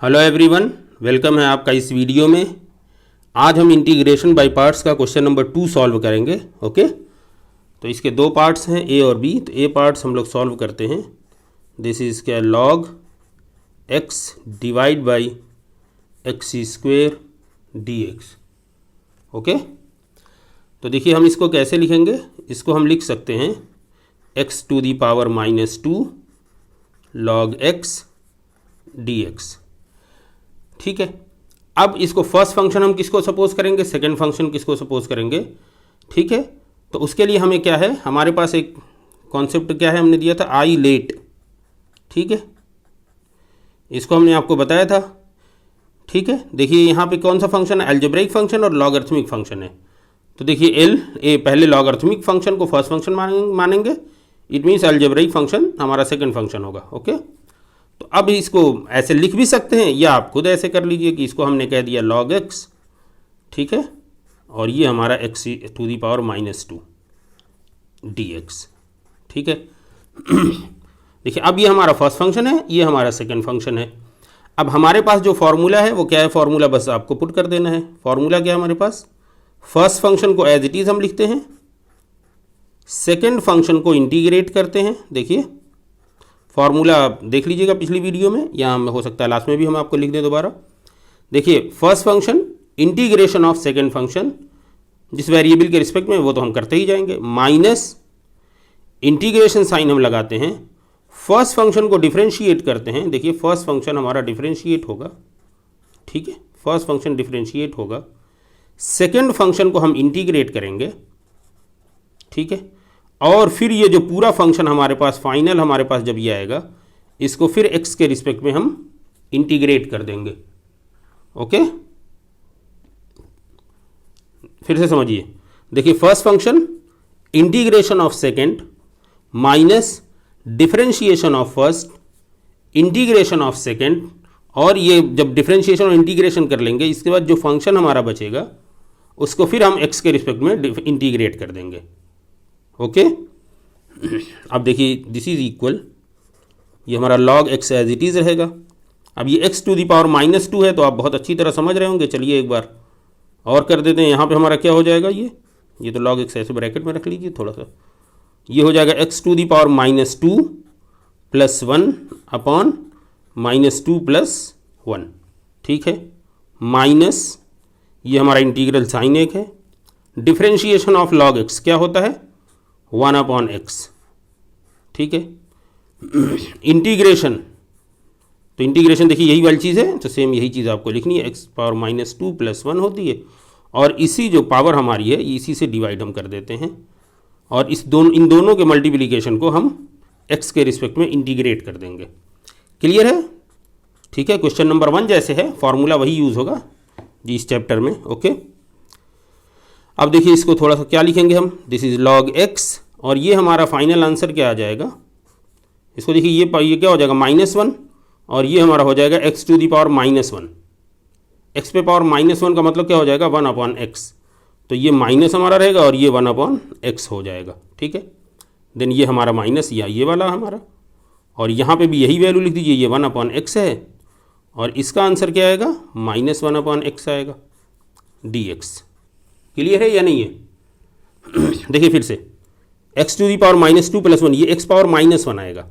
Hello everyone, welcome है आपका इस वीडियो में। आज हम इंटीग्रेशन बाय पार्ट्स का क्वेश्चन नंबर 2 सॉल्व करेंगे। ओके, तो इसके दो पार्ट्स हैं, ए और बी। तो ए पार्ट्स हम लोग सॉल्व करते हैं। दिस इज क्या, log x divide by x square D x. Okay, तो देखिए हम इसको कैसे लिखेंगे। इसको हम लिख सकते हैं x to the power -2 log x d x. ठीक है, अब इसको फर्स्ट फंक्शन हम किसको सपोज करेंगे, सेकंड फंक्शन किसको सपोज करेंगे। ठीक है, तो उसके लिए हमें क्या है, हमारे पास एक कॉन्सेप्ट क्या है, हमने दिया था आई लेट। ठीक है, इसको हमने आपको बताया था। ठीक है, देखिए यहाँ पे कौन सा फंक्शन है, अलजेब्रिक फंक्शन और लॉगरिथमिक फंक्शन है। तो देखिए एल ए पहले लॉगरिथमिक फंक्शन को फर्स्ट फंक्शन मानेंगे, इट मीन्स अलजेब्रिक फंक्शन हमारा सेकंड फंक्शन होगा। ओके, तो अब इसको ऐसे लिख भी सकते हैं या आप खुद ऐसे कर लीजिए कि इसको हमने कह दिया लॉग एक्स। ठीक है, और ये हमारा x to the power -2 d x. ठीक है, देखिए अब ये हमारा फर्स्ट फंक्शन है, ये हमारा सेकंड फंक्शन है। अब हमारे पास जो फॉर्मूला है वो क्या है, फॉर्मूला बस आपको पुट कर देना है। फॉर्मूला क्या है हमारे पास, फर्स्ट फंक्शन को एज इट इज हम लिखते हैं, सेकंड फंक्शन को इंटीग्रेट करते हैं। देखिए फॉर्मूला देख लीजिएगा पिछली वीडियो में, या हो सकता है लास्ट में भी हम आपको लिख दें दोबारा। देखिए first function integration of second function, जिस वेरिएबल के रिस्पेक्ट में वो तो हम करते ही जाएंगे, माइनस इंटीग्रेशन साइन हम लगाते हैं, फर्स्ट फंक्शन को डिफरेंशिएट करते हैं। देखिए फर्स्ट फंक्शन हमारा डिफरेंशिएट होगा। ठीक है, फर्स्ट फंक्शन डिफरेंशिएट होगा, सेकेंड फंक्शन को हम इंटीग्रेट करेंगे। ठीक है, और फिर ये जो पूरा फंक्शन हमारे पास फाइनल हमारे पास जब ये आएगा, इसको फिर x के रिस्पेक्ट में हम इंटीग्रेट कर देंगे। ओके, फिर से समझिए। देखिए first function integration of second minus differentiation of first integration of second, और ये जब डिफरेंशिएशन और इंटीग्रेशन कर लेंगे, इसके बाद जो फंक्शन हमारा बचेगा उसको फिर हम x के रिस्पेक्ट में इंटीग्रेट कर देंगे। ओके, अब देखिए दिस इज इक्वल, ये हमारा log x as it is रहेगा। अब ये एक्स टू दी पावर -2 है, तो आप बहुत अच्छी तरह समझ रहे होंगे। चलिए एक बार और कर देते हैं। यहाँ पे हमारा क्या हो जाएगा, ये तो लॉग एक्स ऐसे ब्रैकेट में रख लीजिए थोड़ा सा। ये हो जाएगा x to the power -2 + 1 upon -2 + 1। ठीक है, माइनस ये हमारा इंटीग्रल साइन एक है, डिफरेंशिएशन ऑफ लॉग एक्स क्या होता है 1/x। ठीक है, इंटीग्रेशन, तो इंटीग्रेशन देखिए यही वाली चीज़ है, तो सेम यही चीज़ आपको लिखनी है, x पावर -2 + 1 होती है, और इसी जो पावर हमारी है इसी से डिवाइड हम कर देते हैं, और इन दोनों के मल्टीप्लिकेशन को हम x के रिस्पेक्ट में इंटीग्रेट कर देंगे। क्लियर है। ठीक है, क्वेश्चन नंबर 1 जैसे है, फॉर्मूला वही यूज़ होगा जी इस चैप्टर में। ओके, अब देखिए इसको थोड़ा सा क्या लिखेंगे हम, दिस इज लॉग एक्स, और ये हमारा फाइनल आंसर क्या आ जाएगा। इसको देखिए ये क्या हो जाएगा -1, और ये हमारा हो जाएगा x to the power -1। X पे पावर -1 का मतलब क्या हो जाएगा 1/x, तो ये माइनस हमारा रहेगा और ये 1/x हो जाएगा। ठीक है, देन ये हमारा माइनस या ये वाला हमारा, और यहाँ पे भी यही वैल्यू लिख दीजिए, ये 1/x है, और इसका आंसर क्या आएगा -1/x आएगा dx। क्लियर है या नहीं है। देखिए फिर से x टू दी पावर -2 + 1, ये x पावर -1 आएगा,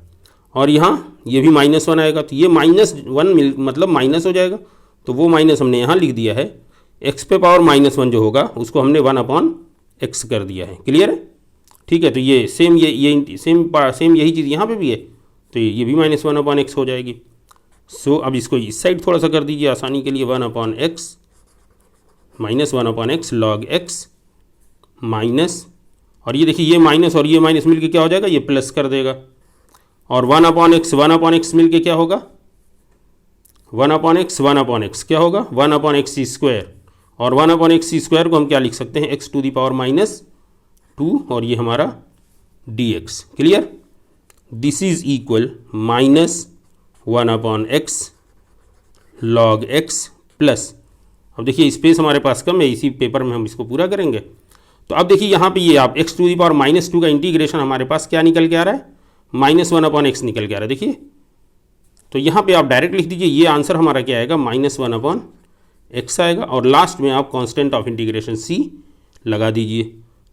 और यहाँ ये भी -1 आएगा, तो ये -1 मतलब माइनस हो जाएगा, तो वो माइनस हमने यहाँ लिख दिया है। x पे पावर -1 जो होगा उसको हमने 1/x कर दिया है। क्लियर है। ठीक है, तो ये सेम सेम यही चीज़ यहाँ पे भी है, तो ये भी -1/x हो जाएगी। सो अब इसको इस साइड थोड़ा सा कर दीजिए आसानी के लिए, 1/x -1/x log x minus, और ये देखिए ये माइनस और ये माइनस मिलके क्या हो जाएगा, ये प्लस कर देगा, और 1/x मिलके क्या होगा 1/x क्या होगा 1/x², और 1/x² को हम क्या लिख सकते हैं, x टू दी पावर -2, और ये हमारा dx। Clear. This is equal -1/x log x plus, अब देखिए स्पेस हमारे पास कम है, इसी पेपर में हम इसको पूरा करेंगे। तो अब देखिए यहाँ पे ये आप x टू दी पावर -2 का इंटीग्रेशन हमारे पास क्या निकल के आ रहा है, -1/x निकल के आ रहा है। देखिए तो यहाँ पे आप डायरेक्ट लिख दीजिए, ये आंसर हमारा क्या आएगा, -1/x आएगा, और लास्ट में आप कांस्टेंट ऑफ इंटीग्रेशन c लगा दीजिए।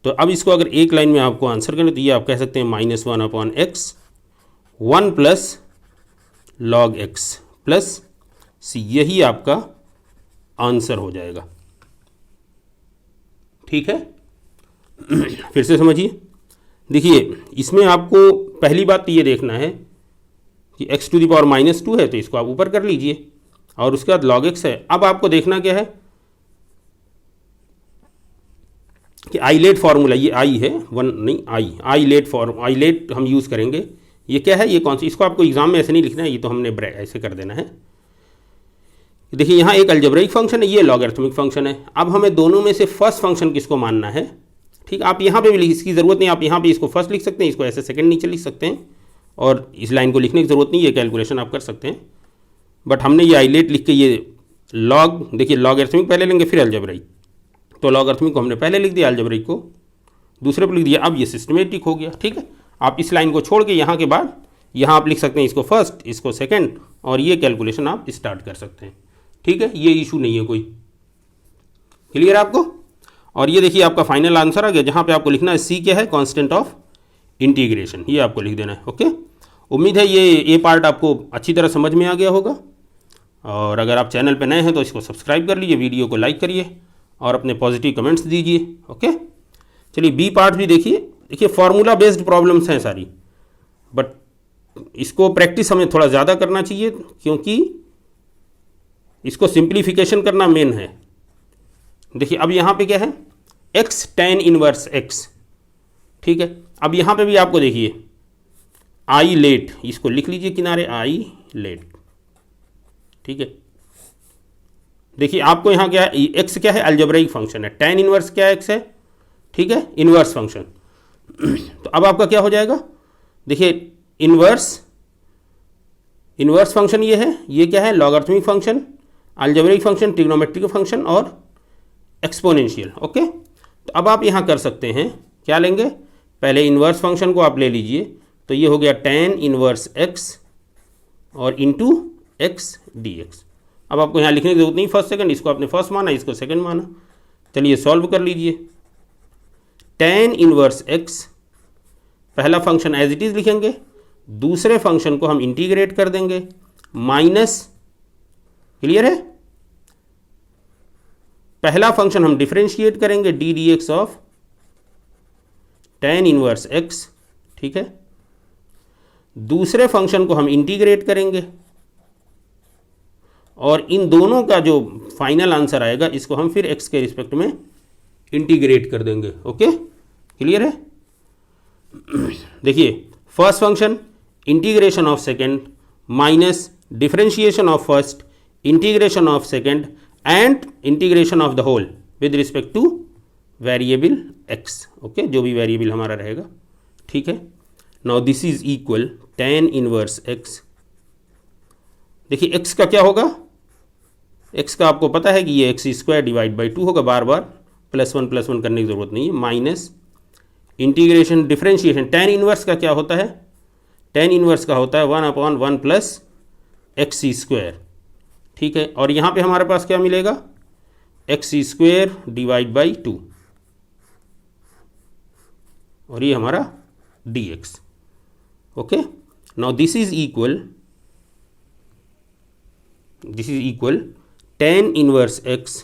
तो अब इसको अगर एक लाइन में आपको आंसर करना तो ये आप कह सकते हैं -1/x 1 + log x + c, यही आपका आंसर हो जाएगा। ठीक है, फिर से समझिए। देखिए इसमें आपको पहली बात तो ये देखना है कि x⁻² है तो इसको आप ऊपर कर लीजिए, और उसके बाद log x है। अब आपको देखना क्या है कि आइलेट फार्मूला, ये आई है, वन नहीं आई, आइलेट हम यूज़ करेंगे। ये क्या है, ये कौन सी, इसको आपको एग्जाम में ऐसे नहीं लिखना है, ये तो हमने ऐसे कर देना है। देखिए यहाँ एक अलजेब्रिक फंक्शन है, ये लॉगरिथमिक फंक्शन है। अब हमें दोनों में से फर्स्ट फंक्शन किसको मानना है। ठीक, आप यहाँ पे भी इसकी ज़रूरत नहीं, आप यहाँ पे इसको फर्स्ट लिख सकते हैं, इसको ऐसे सेकंड नीचे लिख सकते हैं, और इस लाइन को लिखने की ज़रूरत नहीं, ये कैलकुलेशन आप कर सकते हैं। बट हमने ये आइलेट लिख के ये लॉग, देखिए लॉगरिथमिक पहले लेंगे फिर अलजेब्रिक, तो लॉगरिथमिक को हमने पहले लिख दिया, अलजेब्रिक को दूसरे पर लिख दिया। अब ये सिस्टमेटिक हो गया। ठीक है, आप इस लाइन को छोड़ के यहाँ के बाद यहाँ आप लिख सकते हैं इसको फर्स्ट, इसको सेकेंड, और ये कैलकुलेशन आप स्टार्ट कर सकते हैं। ठीक है, ये इशू नहीं है कोई। क्लियर है आपको। और ये देखिए आपका फाइनल आंसर आ गया, जहाँ पे आपको लिखना है सी क्या है, कांस्टेंट ऑफ इंटीग्रेशन, ये आपको लिख देना है। ओके, उम्मीद है ये पार्ट आपको अच्छी तरह समझ में आ गया होगा। और अगर आप चैनल पे नए हैं तो इसको सब्सक्राइब कर लीजिए, वीडियो को लाइक करिए और अपने पॉजिटिव कमेंट्स दीजिए। ओके, चलिए बी पार्ट भी देखिए। देखिए फार्मूला बेस्ड प्रॉब्लम्स हैं सारी, बट इसको प्रैक्टिस हमें थोड़ा ज़्यादा करना चाहिए, क्योंकि इसको सिंप्लीफिकेशन करना मेन है। देखिए अब यहाँ पे क्या है, x tan इनवर्स x। ठीक है, अब यहाँ पे भी आपको देखिए आई लेट, इसको लिख लीजिए किनारे, आई लेट। ठीक है, देखिए आपको यहाँ क्या है, x क्या है, अलजेब्रिक फंक्शन है, tan इनवर्स क्या x है, ठीक है, इनवर्स फंक्शन। तो अब आपका क्या हो जाएगा, देखिए इनवर्स फंक्शन ये है, ये क्या है, logarithmic function, algebraic function, trigonometric function और एक्सपोनेंशियल। ओके, तो अब आप यहाँ कर सकते हैं, क्या लेंगे, पहले इनवर्स फंक्शन को आप ले लीजिए, तो ये हो गया tan इनवर्स x और इंटू x dx। अब आपको यहाँ लिखने की जरूरत नहीं फर्स्ट सेकंड, इसको आपने फर्स्ट माना, इसको सेकंड माना। चलिए सॉल्व कर लीजिए। tan इनवर्स x पहला फंक्शन एज इट इज़ लिखेंगे, दूसरे फंक्शन को हम इंटीग्रेट कर देंगे, माइनस, क्लियर है, पहला फंक्शन हम डिफरेंशिएट करेंगे D D x of tan inverse x। ठीक है, दूसरे फंक्शन को हम इंटीग्रेट करेंगे, और इन दोनों का जो फाइनल आंसर आएगा इसको हम फिर x के रिस्पेक्ट में इंटीग्रेट कर देंगे। ओके, क्लियर है। देखिए first function integration of second minus differentiation of first integration of second and integration of the whole with respect to variable x। Okay, जो भी वेरिएबल हमारा रहेगा। ठीक है, now this is equal tan inverse x। देखिए x का क्या होगा, x का आपको पता है कि ये x² डिवाइड बाई 2 होगा, बार बार +1 करने की ज़रूरत नहीं है, minus integration differentiation, tan inverse का क्या होता है, tan इनवर्स का होता है 1/1 प्लस x²। ठीक है, और यहाँ पे हमारे पास क्या मिलेगा, x² डिवाइड बाई 2, और ये हमारा dx। Okay, now this is equal tan inverse x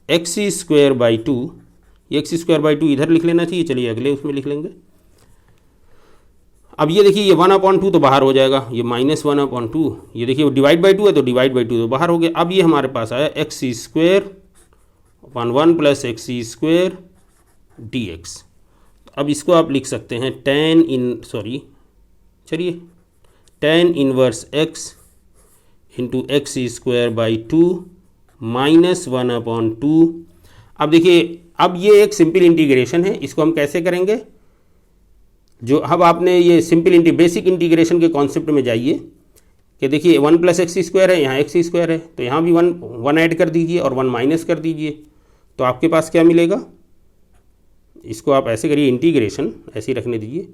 x² by 2, ये x² बाई 2 इधर लिख लेना चाहिए, चलिए अगले उसमें लिख लेंगे। अब ये देखिए ये 1/2 तो बाहर हो जाएगा, ये -1/2, ये देखिए डिवाइड बाई 2 है तो डिवाइड बाई 2 तो बाहर हो गया। अब ये हमारे पास आया x² 1 प्लस x² dx। अब इसको आप लिख सकते हैं tan inverse x into x² by 2 -1/2। अब देखिए अब ये एक सिंपल इंटीग्रेशन है, इसको हम कैसे करेंगे, जो अब आपने ये सिंपल बेसिक इंटीग्रेशन के कॉन्सेप्ट में जाइए कि देखिए 1 प्लस x² है, यहाँ x² है, तो यहाँ भी 1 ऐड कर दीजिए और 1 माइनस कर दीजिए, तो आपके पास क्या मिलेगा, इसको आप ऐसे करिए, इंटीग्रेशन ऐसे ही रखने दीजिए।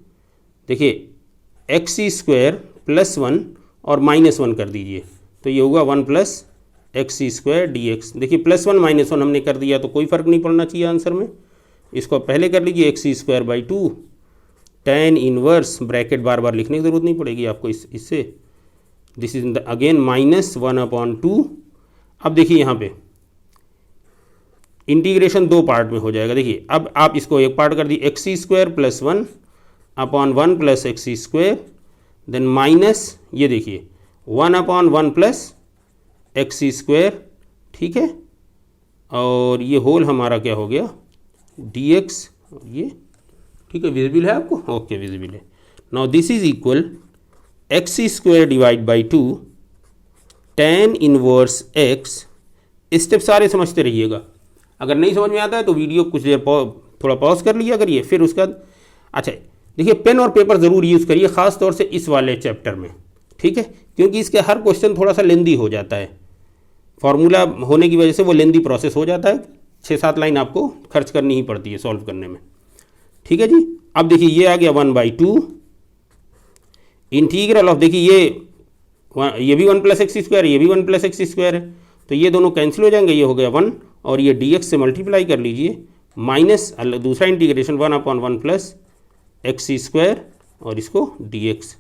देखिए x² प्लस 1 और -1 कर दीजिए, तो ये होगा 1 प्लस x² dx। देखिए +1 -1 हमने कर दिया तो कोई फ़र्क नहीं पड़ना चाहिए आंसर में। इसको पहले कर लीजिए x²/2 tan इनवर्स, ब्रैकेट बार बार लिखने की ज़रूरत नहीं पड़ेगी आपको इससे। This is again -1/2। अब देखिए यहाँ पे इंटीग्रेशन दो पार्ट में हो जाएगा। देखिए अब आप इसको एक पार्ट कर दिए x² plus 1/1 plus x², then minus ये देखिए 1/1 प्लस x², ठीक है, और ये होल हमारा क्या हो गया dx, ये ठीक है, विजिबल है आपको? ओके विजिबल है। Now this is equal x² divide by 2 tan inverse x। Step सारे समझते रहिएगा, अगर नहीं समझ में आता है तो वीडियो कुछ देर थोड़ा पॉज कर लिया करिए, फिर उसका अच्छा देखिए पेन और पेपर ज़रूर यूज़ करिए, ख़ास तौर से इस वाले चैप्टर में, ठीक है, क्योंकि इसके हर क्वेश्चन थोड़ा सा लेंदी हो जाता है, फार्मूला होने की वजह से वो लेंदी प्रोसेस हो जाता है, 6-7 लाइन आपको खर्च करनी ही पड़ती है सॉल्व करने में, ठीक है जी। अब देखिए ये आ गया 1/2 इंटीग्रल ऑफ, देखिए ये भी 1 प्लस x², ये भी 1 प्लस x² है, तो ये दोनों कैंसिल हो जाएंगे, ये हो गया 1 और ये dx से मल्टीप्लाई कर लीजिए, माइनस दूसरा इंटीग्रेशन 1/1 प्लस x² और इसको dx।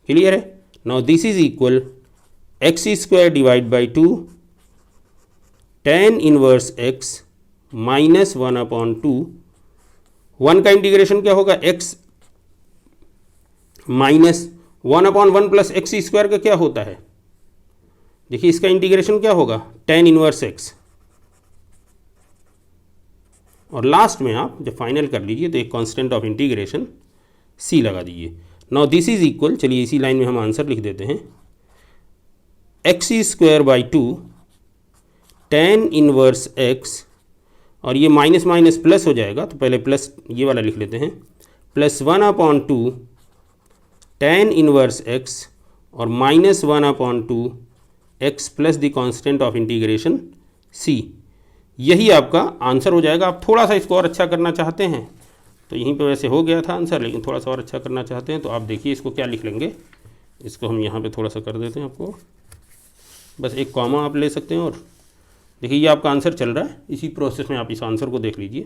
क्लियर है? Now this is equal x² divide by 2 tan inverse x minus 1/2। 1 का इंटीग्रेशन क्या होगा x माइनस 1/1 प्लस x² का क्या होता है, देखिए इसका इंटीग्रेशन क्या होगा tan इनवर्स x, और लास्ट में आप जब फाइनल कर लीजिए तो एक कांस्टेंट ऑफ इंटीग्रेशन c लगा दीजिए। नाउ दिस इज इक्वल, चलिए इसी लाइन में हम आंसर लिख देते हैं, x²/2 tan इनवर्स x, और ये माइनस माइनस प्लस हो जाएगा, तो पहले प्लस ये वाला लिख लेते हैं, प्लस 1/2 tan इनवर्स x और minus 1/2 x plus the constant of integration c। यही आपका आंसर हो जाएगा। आप थोड़ा सा इसको और अच्छा करना चाहते हैं तो यहीं पे वैसे हो गया था आंसर, लेकिन थोड़ा सा और अच्छा करना चाहते हैं तो आप देखिए इसको क्या लिख लेंगे, इसको हम यहाँ पे थोड़ा सा कर देते हैं, आपको बस एक कॉमा आप ले सकते हैं, और देखिए ये आपका आंसर चल रहा है, इसी प्रोसेस में आप इस आंसर को देख लीजिए।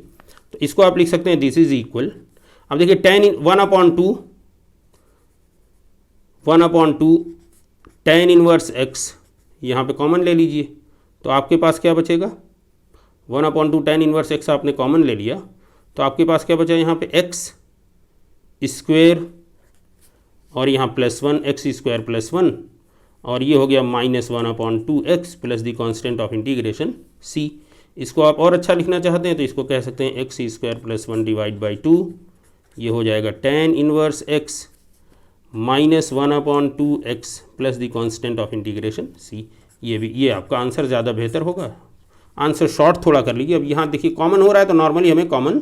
तो इसको आप लिख सकते हैं दिस इज इक्वल, अब देखिए tan 1/2 tan इनवर्स x यहाँ पे कॉमन ले लीजिए, तो आपके पास क्या बचेगा 1/2 tan इनवर्स x आपने कॉमन ले लिया, तो आपके पास क्या बचा यहाँ पे x² और यहाँ +1 x² + 1, और ये हो गया -1/2 x plus the constant of integration c। इसको आप और अच्छा लिखना चाहते हैं तो इसको कह सकते हैं x² + 1 डिवाइड बाई 2, ये हो जाएगा tan inverse x -1/2 x plus the constant of integration c। ये आपका आंसर ज़्यादा बेहतर होगा। आंसर शॉर्ट थोड़ा कर लीजिए। अब यहाँ देखिए कॉमन हो रहा है तो नॉर्मली हमें कॉमन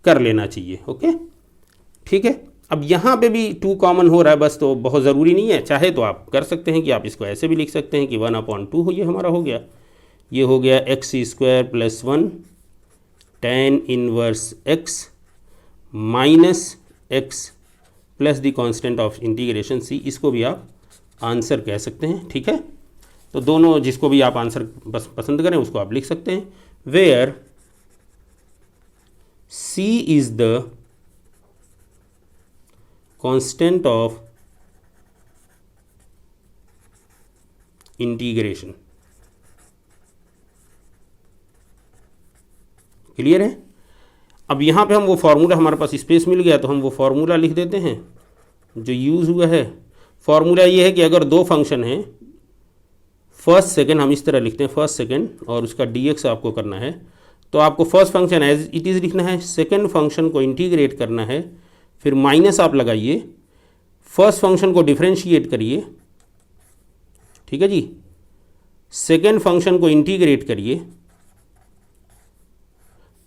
कर लेना चाहिए, ओके ठीक है। अब यहाँ पे भी 2 कॉमन हो रहा है बस, तो बहुत ज़रूरी नहीं है, चाहे तो आप कर सकते हैं कि आप इसको ऐसे भी लिख सकते हैं कि 1/2 ये हमारा हो गया, ये हो गया x² + 1 tan inverse x minus x plus the constant of integration c। इसको भी आप आंसर कह सकते हैं, ठीक है। तो दोनों जिसको भी आप आंसर बस पसंद करें उसको आप लिख सकते हैं, where c is the constant of integration. Clear है? अब यहाँ पे हम वो फार्मूला, हमारे पास स्पेस मिल गया तो हम वो फार्मूला लिख देते हैं जो यूज़ हुआ है। फार्मूला ये है कि अगर दो फंक्शन हैं, फर्स्ट सेकंड हम इस तरह लिखते हैं, फर्स्ट सेकंड और उसका dx आपको करना है, तो आपको first function as it is लिखना है, सेकंड फंक्शन को इंटीग्रेट करना है, फिर माइनस आप लगाइए, फर्स्ट फंक्शन को डिफरेंशिएट करिए, ठीक है जी, सेकंड फंक्शन को इंटीग्रेट करिए,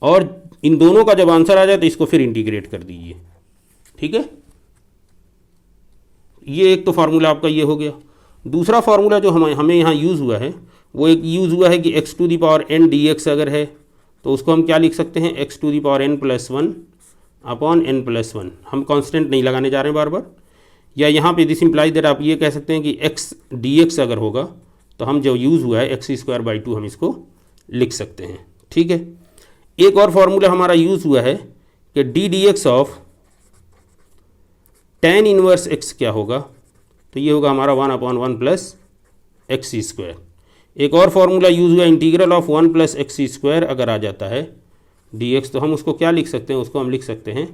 और इन दोनों का जब आंसर आ जाए तो इसको फिर इंटीग्रेट कर दीजिए, ठीक है। ये एक तो फार्मूला आपका ये हो गया। दूसरा फार्मूला जो हमें यहाँ यूज़ हुआ है वो एक यूज़ हुआ है कि x⁴n dx अगर है तो उसको हम क्या लिख सकते हैं, x⁴n + 1 /n + 1। हम कांस्टेंट नहीं लगाने जा रहे हैं बार बार, या यहाँ पे दिस इम्प्लाई दैट आप ये कह सकते हैं कि x dx अगर होगा तो हम जो यूज़ हुआ है x² by 2 हम इसको लिख सकते हैं। ठीक है, एक और फॉर्मूला हमारा यूज़ हुआ है कि d dx of tan inverse x क्या होगा, तो ये होगा हमारा 1/1 प्लस x²। एक और फार्मूला यूज़ हुआ इंटीग्रल ऑफ 1 प्लस x² अगर आ जाता है dx, तो हम उसको क्या लिख सकते हैं, उसको हम लिख सकते हैं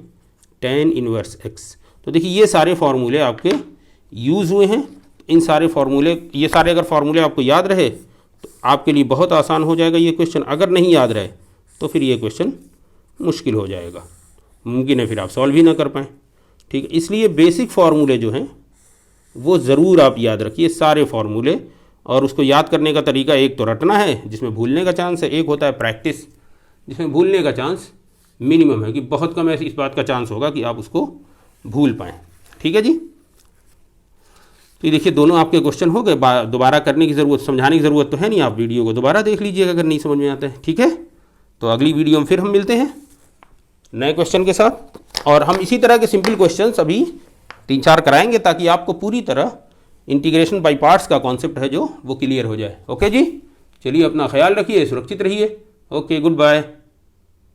tan इनवर्स x। तो देखिए ये सारे फार्मूले आपके यूज़ हुए हैं। इन सारे फार्मूले, ये सारे अगर फार्मूले आपको याद रहे तो आपके लिए बहुत आसान हो जाएगा ये क्वेश्चन। अगर नहीं याद रहे तो फिर ये क्वेश्चन मुश्किल हो जाएगा, मुमकिन है फिर आप सॉल्व ही ना कर पाएँ। ठीक है, इसलिए बेसिक फार्मूले जो हैं वो ज़रूर आप याद रखिए सारे फार्मूले। और उसको याद करने का तरीका एक तो रटना है जिसमें भूलने का चांस है, एक होता है प्रैक्टिस जिसमें भूलने का चांस मिनिमम है, कि बहुत कम ऐसी इस बात का चांस होगा कि आप उसको भूल पाएँ। ठीक है जी, तो ये देखिए दोनों आपके क्वेश्चन हो गए। दोबारा करने की ज़रूरत, समझाने की ज़रूरत तो है नहीं, आप वीडियो को दोबारा देख लीजिएगा अगर नहीं समझ में आता है। ठीक है, तो अगली वीडियो में फिर हम मिलते हैं नए क्वेश्चन के साथ, और हम इसी तरह के सिंपल क्वेश्चंस अभी 3-4 कराएंगे ताकि आपको पूरी तरह इंटीग्रेशन बाय पार्ट्स का कॉन्सेप्ट है जो वो क्लियर हो जाए। ओके जी, चलिए अपना ख्याल रखिए, सुरक्षित रहिए। Okay, good bye.